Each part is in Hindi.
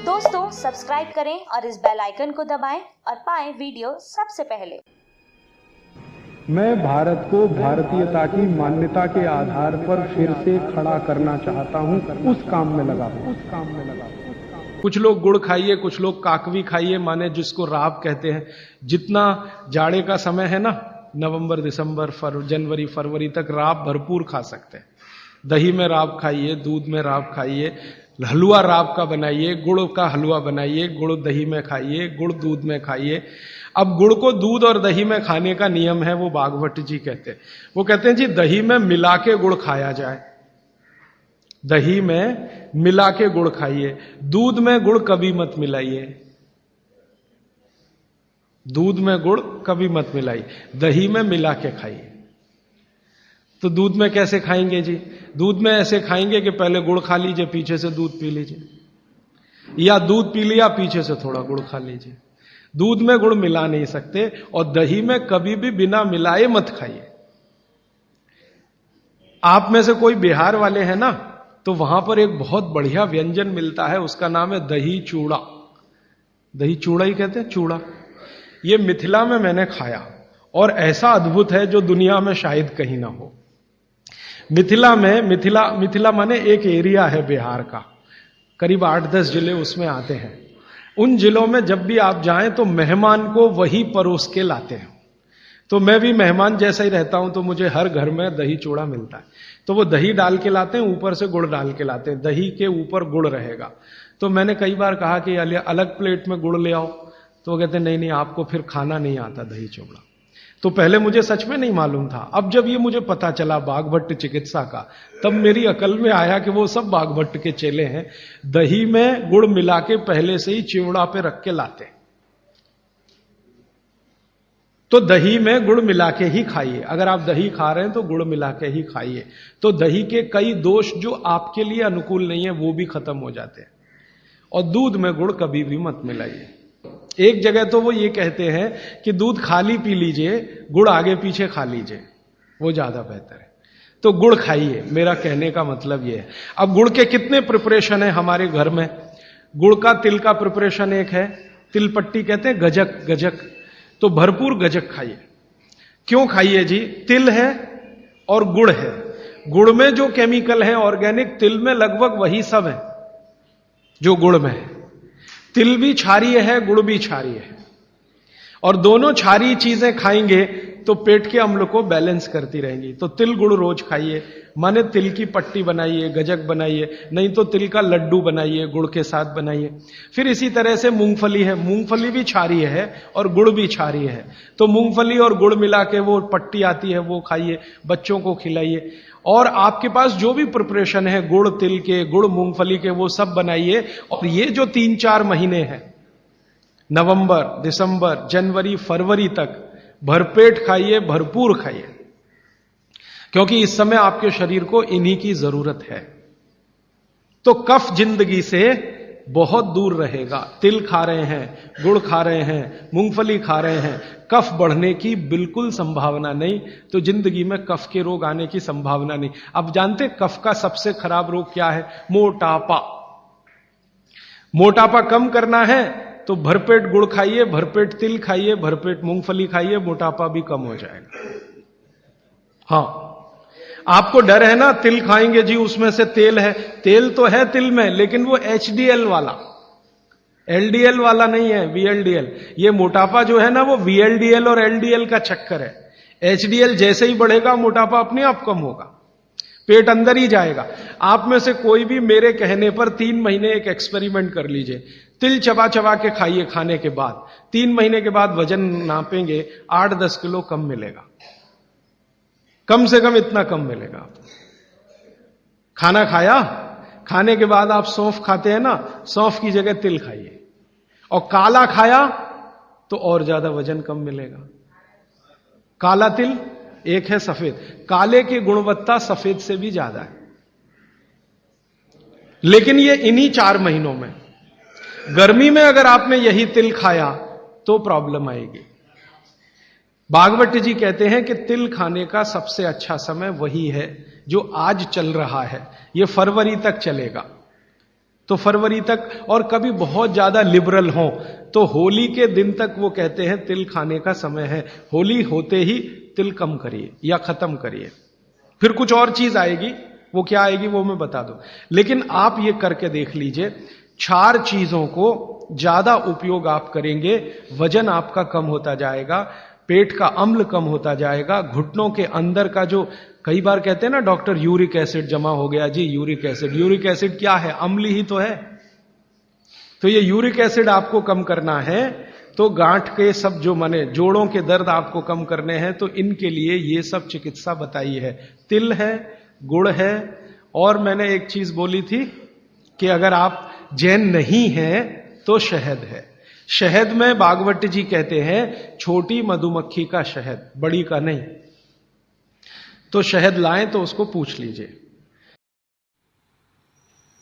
दोस्तों सब्सक्राइब करें और इस बेल आइकन को दबाएं और पाएं वीडियो सबसे पहले। मैं भारत को भारतीयता की मान्यता के आधार पर फिर से खड़ा करना चाहता हूं, उस काम में लगा हूं। कुछ लोग गुड़ खाइए, कुछ लोग काकवी खाइए, माने जिसको राब कहते हैं। जितना जाड़े का समय है ना, नवंबर दिसंबर जनवरी फरवरी तक राब भरपूर खा सकते हैं। दही में राब खाइए, दूध में राब खाइए, हलवा राब का बनाइए, गुड़ का हलवा बनाइए, गुड़ दही में खाइए, गुड़ दूध में खाइए। अब गुड़ को दूध और दही में खाने का नियम है, वो भागवत जी कहते हैं। वो कहते हैं जी दही में मिला के गुड़ खाया जाए, दही में मिला के गुड़ खाइए, दूध में गुड़ कभी मत मिलाइए, दूध में गुड़ कभी मत मिलाइए, दही में मिला के खाइए। तो दूध में कैसे खाएंगे जी? दूध में ऐसे खाएंगे कि पहले गुड़ खा लीजिए, पीछे से दूध पी लीजिए, या दूध पी लिया पीछे से थोड़ा गुड़ खा लीजिए। दूध में गुड़ मिला नहीं सकते, और दही में कभी भी बिना मिलाए मत खाइए। आप में से कोई बिहार वाले हैं ना, तो वहां पर एक बहुत बढ़िया व्यंजन मिलता है, उसका नाम है दही चूड़ा। दही चूड़ा ही कहते हैं, चूड़ा। ये मिथिला में मैंने खाया और ऐसा अद्भुत है जो दुनिया में शायद कहीं ना हो। मिथिला में, मिथिला माने एक एरिया है बिहार का, करीब 8-10 जिले उसमें आते हैं। उन जिलों में जब भी आप जाएं तो मेहमान को वही परोस के लाते हैं। तो मैं भी मेहमान जैसा ही रहता हूं, तो मुझे हर घर में दही चूड़ा मिलता है। तो वो दही डाल के लाते हैं, ऊपर से गुड़ डाल के लाते हैं, दही के ऊपर गुड़ रहेगा। तो मैंने कई बार कहा कि अलग प्लेट में गुड़ ले आओ, तो वो कहते नहीं नहीं, आपको फिर खाना नहीं आता दही चूड़ा। तो पहले मुझे सच में नहीं मालूम था। अब जब ये मुझे पता चला बागभट्ट चिकित्सा का, तब मेरी अकल में आया कि वो सब बागभट्ट के चेले हैं, दही में गुड़ मिला के पहले से ही चिवड़ा पे रख के लाते। तो दही में गुड़ मिला के ही खाइए। अगर आप दही खा रहे हैं तो गुड़ मिला के ही खाइए, तो दही के कई दोष जो आपके लिए अनुकूल नहीं है वो भी खत्म हो जाते हैं। और दूध में गुड़ कभी भी मत मिलाइए। एक जगह तो वो ये कहते हैं कि दूध खाली पी लीजिए, गुड़ आगे पीछे खा लीजिए, वो ज्यादा बेहतर है। तो गुड़ खाइए, मेरा कहने का मतलब ये है। अब गुड़ के कितने प्रिपरेशन है हमारे घर में? गुड़ का तिल का प्रिपरेशन एक है, तिल पट्टी कहते हैं, गजक। गजक तो भरपूर गजक खाइए। क्यों खाइए जी? तिल है और गुड़ है। गुड़ में जो केमिकल है ऑर्गेनिक, तिल में लगभग वही सब है जो गुड़ में है। तिल भी क्षारीय है, गुड़ भी क्षारीय है, और दोनों क्षारीय चीजें खाएंगे तो पेट के अम्ल को बैलेंस करती रहेंगी। तो तिल गुड़ रोज खाइए, माने तिल की पट्टी बनाइए, गजक बनाइए, नहीं तो तिल का लड्डू बनाइए, गुड़ के साथ बनाइए। फिर इसी तरह से मूंगफली है, मूंगफली भी क्षारीय है और गुड़ भी क्षारीय है। तो मूंगफली और गुड़ मिला के वो पट्टी आती है, वो खाइए, बच्चों को खिलाइए। और आपके पास जो भी प्रिपरेशन है गुड़ तिल के, गुड़ मूंगफली के, वो सब बनाइए। और ये जो 3-4 महीने हैं, नवंबर दिसंबर जनवरी फरवरी तक, भरपेट खाइए, भरपूर खाइए, क्योंकि इस समय आपके शरीर को इन्हीं की जरूरत है। तो कफ जिंदगी से बहुत दूर रहेगा। तिल खा रहे हैं, गुड़ खा रहे हैं, मूंगफली खा रहे हैं, कफ बढ़ने की बिल्कुल संभावना नहीं। तो जिंदगी में कफ के रोग आने की संभावना नहीं। अब जानते कफ का सबसे खराब रोग क्या है? मोटापा। मोटापा कम करना है तो भरपेट गुड़ खाइए, भरपेट तिल खाइए, भरपेट मूंगफली खाइए, मोटापा भी कम हो जाएगा। हाँ, आपको डर है ना, तिल खाएंगे जी उसमें से तेल है। तेल तो है तिल में, लेकिन वो HDL वाला, LDL वाला नहीं है, VLDL। ये मोटापा जो है ना, वो VLDL और LDL का चक्कर है। HDL जैसे ही बढ़ेगा, मोटापा अपने आप कम होगा, पेट अंदर ही जाएगा। आप में से कोई भी मेरे कहने पर 3 महीने एक एक्सपेरिमेंट कर लीजिए। तिल चबा चबा के खाइए, खाने के बाद 3 महीने के बाद वजन नापेंगे, 8-10 किलो कम मिलेगा, कम से कम इतना कम मिलेगा। खाना खाया, खाने के बाद आप सौंफ खाते हैं ना, सौंफ की जगह तिल खाइए। और काला खाया तो और ज्यादा वजन कम मिलेगा। काला तिल एक है, सफेद। काले की गुणवत्ता सफेद से भी ज्यादा है। लेकिन ये इन्हीं 4 महीनों में, गर्मी में अगर आपने यही तिल खाया तो प्रॉब्लम आएगी। भागवत जी कहते हैं कि तिल खाने का सबसे अच्छा समय वही है जो आज चल रहा है, ये फरवरी तक चलेगा। तो फरवरी तक, और कभी बहुत ज्यादा लिबरल हों तो होली के दिन तक वो कहते हैं तिल खाने का समय है, होली होते ही तिल कम करिए या खत्म करिए। फिर कुछ और चीज आएगी, वो क्या आएगी वो मैं बता दूं, लेकिन आप ये करके देख लीजिए। 4 चीजों को ज्यादा उपयोग आप करेंगे, वजन आपका कम होता जाएगा, पेट का अम्ल कम होता जाएगा, घुटनों के अंदर का जो कई बार कहते हैं ना डॉक्टर यूरिक एसिड जमा हो गया जी, यूरिक एसिड क्या है? अम्ल ही तो है। तो ये यूरिक एसिड आपको कम करना है, तो गांठ के सब जो माने जोड़ों के दर्द आपको कम करने हैं, तो इनके लिए ये सब चिकित्सा बताई है। तिल है, गुड़ है, और मैंने एक चीज बोली थी कि अगर आप जैन नहीं हैं तो शहद है। शहद में भागवत जी कहते हैं छोटी मधुमक्खी का शहद, बड़ी का नहीं। तो शहद लाएं तो उसको पूछ लीजिए।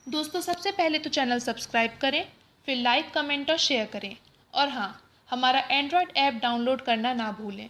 दोस्तों सबसे पहले तो चैनल सब्सक्राइब करें, फिर लाइक, कमेंट और शेयर करें, और हाँ, हमारा एंड्रॉयड ऐप डाउनलोड करना ना भूलें।